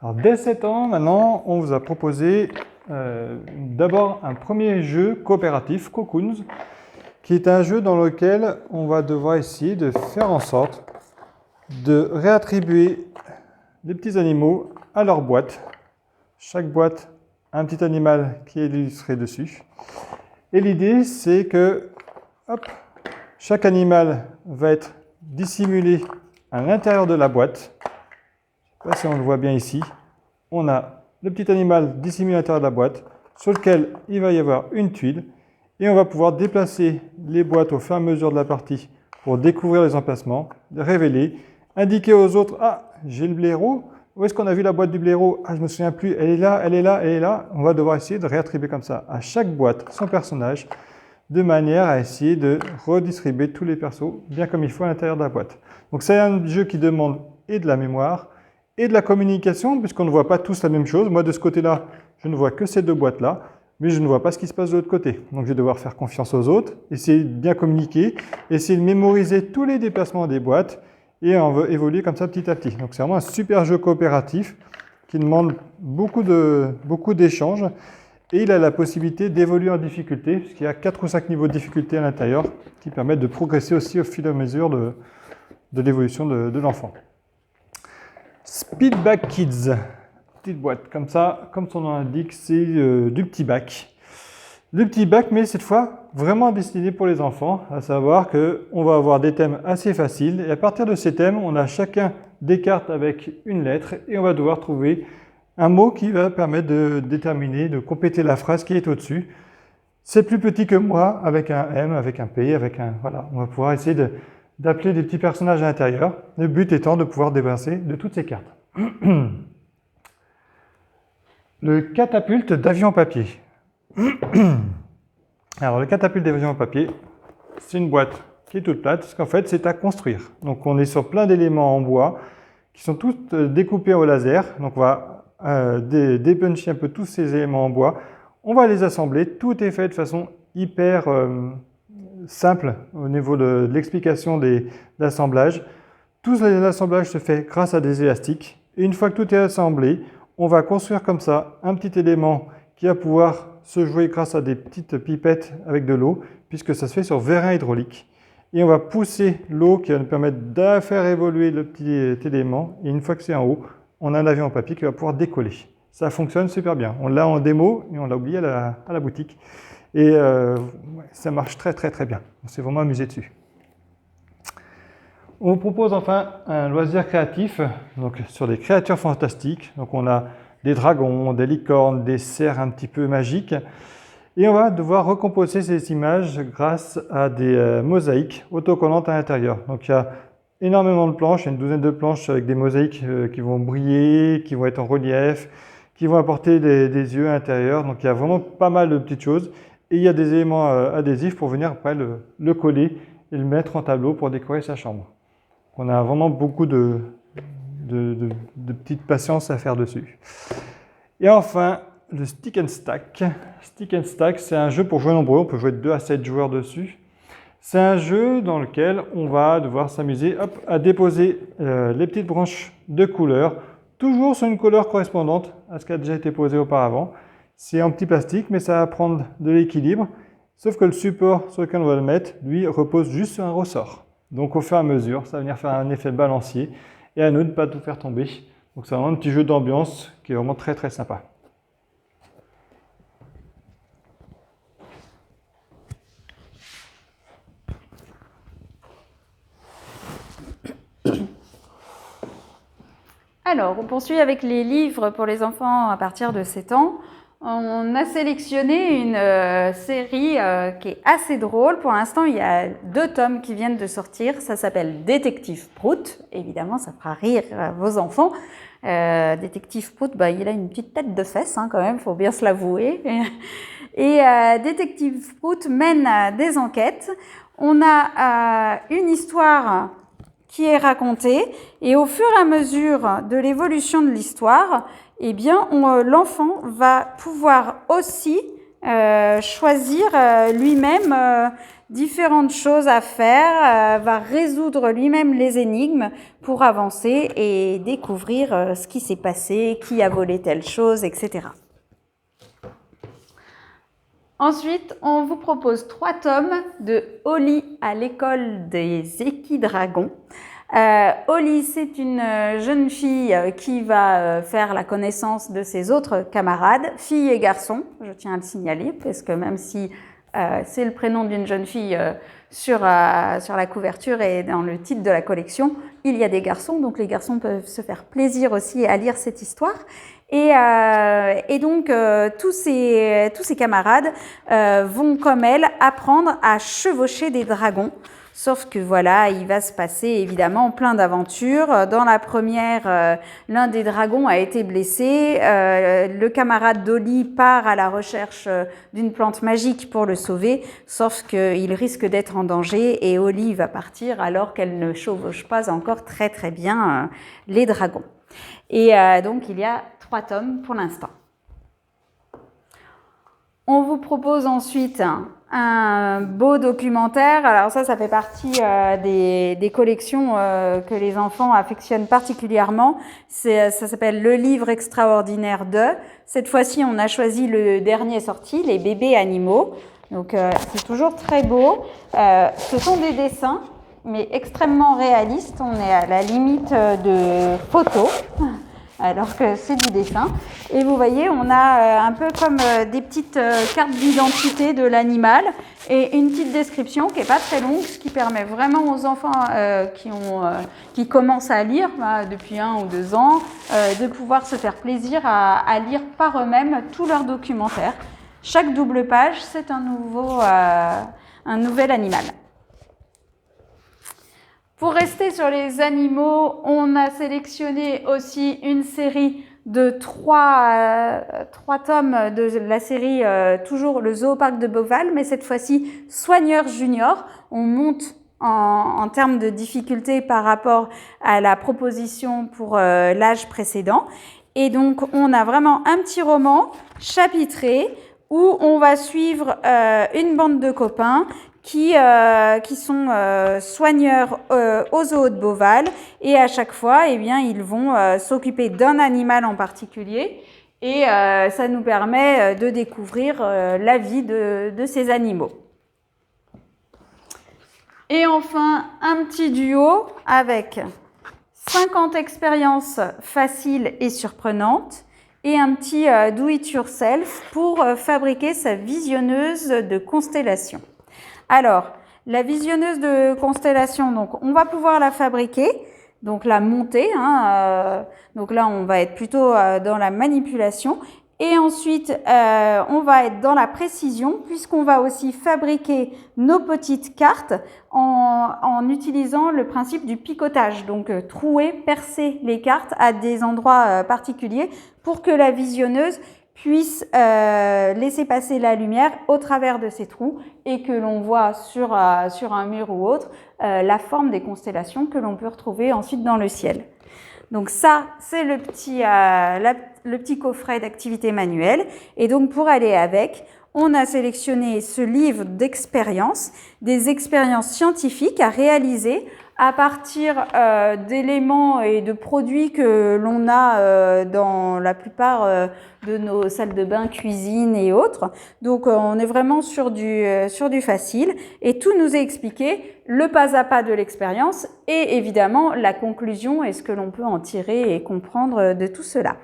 Alors, dès 7 ans, maintenant, on vous a proposé d'abord un premier jeu coopératif, Cocoons, qui est un jeu dans lequel on va devoir essayer de faire en sorte de réattribuer des petits animaux à leur boîte. Chaque boîte a un petit animal qui est illustré dessus. Et l'idée, c'est que chaque animal va être dissimulé à l'intérieur de la boîte. Je ne sais pas si on le voit bien ici. On a le petit animal dissimulé à l'intérieur de la boîte, sur lequel il va y avoir une tuile. Et on va pouvoir déplacer les boîtes au fur et à mesure de la partie pour découvrir les emplacements, les révéler, indiquer aux autres « Ah, j'ai le blaireau. Où est-ce qu'on a vu la boîte du blaireau? Ah, je ne me souviens plus. Elle est là, elle est là, elle est là. » On va devoir essayer de réattribuer comme ça à chaque boîte son personnage, de manière à essayer de redistribuer tous les persos bien comme il faut à l'intérieur de la boîte. Donc c'est un jeu qui demande et de la mémoire et de la communication, puisqu'on ne voit pas tous la même chose. Moi, de ce côté-là, je ne vois que ces deux boîtes-là, mais je ne vois pas ce qui se passe de l'autre côté. Donc je vais devoir faire confiance aux autres, essayer de bien communiquer, essayer de mémoriser tous les déplacements des boîtes, et on va évoluer comme ça petit à petit. Donc c'est vraiment un super jeu coopératif qui demande beaucoup d'échanges. Et il a la possibilité d'évoluer en difficulté, puisqu'il y a 4 ou 5 niveaux de difficulté à l'intérieur qui permettent de progresser aussi au fur et à mesure de l'évolution de l'enfant. Speedback Kids, petite boîte comme ça, comme son nom l'indique, c'est du petit bac. Le petit bac, mais cette fois vraiment destiné pour les enfants, à savoir qu'on va avoir des thèmes assez faciles et à partir de ces thèmes, on a chacun des cartes avec une lettre et on va devoir trouver un mot qui va permettre de déterminer, de compléter la phrase qui est au-dessus. C'est plus petit que moi, avec un M, avec un P, avec un... Voilà, on va pouvoir essayer d'appeler des petits personnages à l'intérieur. Le but étant de pouvoir débarrasser de toutes ces cartes. Le catapulte d'avion papier. Alors, le catapulte d'avion papier, c'est une boîte qui est toute plate, parce qu'en fait, c'est à construire. Donc, on est sur plein d'éléments en bois qui sont tous découpés au laser. Donc, on va dépuncher un peu tous ces éléments en bois. On va les assembler. Tout est fait de façon hyper simple au niveau de l'explication de l'assemblage. Tout l'assemblage se fait grâce à des élastiques. Et une fois que tout est assemblé, on va construire comme ça un petit élément qui va pouvoir se jouer grâce à des petites pipettes avec de l'eau, puisque ça se fait sur vérin hydraulique. Et on va pousser l'eau qui va nous permettre de faire évoluer le petit élément. Et une fois que c'est en haut, on a un avion en papier qui va pouvoir décoller. Ça fonctionne super bien. On l'a en démo et on l'a oublié à la boutique. Et ça marche très très très bien. On s'est vraiment amusé dessus. On vous propose enfin un loisir créatif donc sur des créatures fantastiques. Donc on a des dragons, des licornes, des cerfs un petit peu magiques. Et on va devoir recomposer ces images grâce à des mosaïques autocollantes à l'intérieur. Donc il y a énormément de planches, il y a une douzaine de planches avec des mosaïques qui vont briller, qui vont être en relief, qui vont apporter des yeux à l'intérieur. Donc il y a vraiment pas mal de petites choses. Et il y a des éléments adhésifs pour venir après le coller et le mettre en tableau pour décorer sa chambre. On a vraiment beaucoup de petites patiences à faire dessus. Et enfin, le Stick and Stack. Stick and Stack, c'est un jeu pour jouer nombreux. On peut jouer de 2 à 7 joueurs dessus. C'est un jeu dans lequel on va devoir s'amuser à déposer les petites branches de couleurs, toujours sur une couleur correspondante à ce qui a déjà été posé auparavant. C'est en petit plastique, mais ça va prendre de l'équilibre. Sauf que le support sur lequel on va le mettre, lui, repose juste sur un ressort. Donc au fur et à mesure, ça va venir faire un effet balancier et à nous de ne pas tout faire tomber. Donc c'est vraiment un petit jeu d'ambiance qui est vraiment très très sympa. Alors, on poursuit avec les livres pour les enfants à partir de 7 ans. On a sélectionné une série qui est assez drôle. Pour l'instant, il y a 2 tomes qui viennent de sortir. Ça s'appelle Détective Prout. Évidemment, ça fera rire vos enfants. Détective Prout, il a une petite tête de fesse quand même, il faut bien se l'avouer. Et Détective Prout mène des enquêtes. On a une histoire qui est racontée et au fur et à mesure de l'évolution de l'histoire, eh bien, l'enfant va pouvoir aussi choisir lui-même différentes choses à faire, va résoudre lui-même les énigmes pour avancer et découvrir ce qui s'est passé, qui a volé telle chose, etc. Ensuite, on vous propose 3 tomes de Holly à l'école des équidragons. Holly, c'est une jeune fille qui va faire la connaissance de ses autres camarades, filles et garçons, je tiens à le signaler, parce que même si c'est le prénom d'une jeune fille sur la couverture et dans le titre de la collection, il y a des garçons, donc les garçons peuvent se faire plaisir aussi à lire cette histoire. Et donc, tous ces camarades vont, comme elle, apprendre à chevaucher des dragons. Sauf que voilà, il va se passer évidemment plein d'aventures. Dans la première, l'un des dragons a été blessé. Le camarade d'Holly part à la recherche d'une plante magique pour le sauver. Sauf qu'il risque d'être en danger et Holly va partir alors qu'elle ne chevauche pas encore très très bien les dragons. Et donc, il y a 3 tomes pour l'instant. On vous propose ensuite un beau documentaire. Alors ça fait partie des collections que les enfants affectionnent particulièrement. Ça s'appelle Le livre extraordinaire de. Cette fois-ci, on a choisi le dernier sorti, Les bébés animaux. Donc c'est toujours très beau. Ce sont des dessins, mais extrêmement réalistes. On est à la limite de photos, alors que c'est du dessin. Et vous voyez, on a un peu comme des petites cartes d'identité de l'animal et une petite description qui n'est pas très longue, ce qui permet vraiment aux enfants qui commencent à lire depuis 1 ou 2 ans de pouvoir se faire plaisir à lire par eux-mêmes tout leur documentaire. Chaque double page, c'est un nouvel animal. Pour rester sur les animaux, on a sélectionné aussi une série de 3 tomes de la série, toujours le Zooparc de Beauval, mais cette fois-ci Soigneur Junior. On monte en termes de difficulté par rapport à la proposition pour l'âge précédent. Et donc, on a vraiment un petit roman chapitré où on va suivre une bande de copains qui sont soigneurs au zoo de Beauval, et à chaque fois, eh bien, ils vont s'occuper d'un animal en particulier, et ça nous permet de découvrir la vie de ces animaux. Et enfin, un petit duo avec 50 expériences faciles et surprenantes, et un petit do-it-yourself pour fabriquer sa visionneuse de constellations. Alors, la visionneuse de constellation, donc on va pouvoir la fabriquer, donc la monter. Donc là, on va être plutôt dans la manipulation. Et ensuite, on va être dans la précision, puisqu'on va aussi fabriquer nos petites cartes en utilisant le principe du picotage. Donc, trouer, percer les cartes à des endroits particuliers pour que la visionneuse puisse laisser passer la lumière au travers de ces trous et que l'on voit sur un mur ou autre la forme des constellations que l'on peut retrouver ensuite dans le ciel. Donc ça, c'est le petit coffret d'activités manuelles. Et donc pour aller avec, on a sélectionné ce livre d'expériences, des expériences scientifiques à réaliser à partir d'éléments et de produits que l'on a dans la plupart de nos salles de bain, cuisine et autres. Donc on est vraiment sur du facile, et tout nous est expliqué, le pas à pas de l'expérience et évidemment la conclusion et ce que l'on peut en tirer et comprendre de tout cela.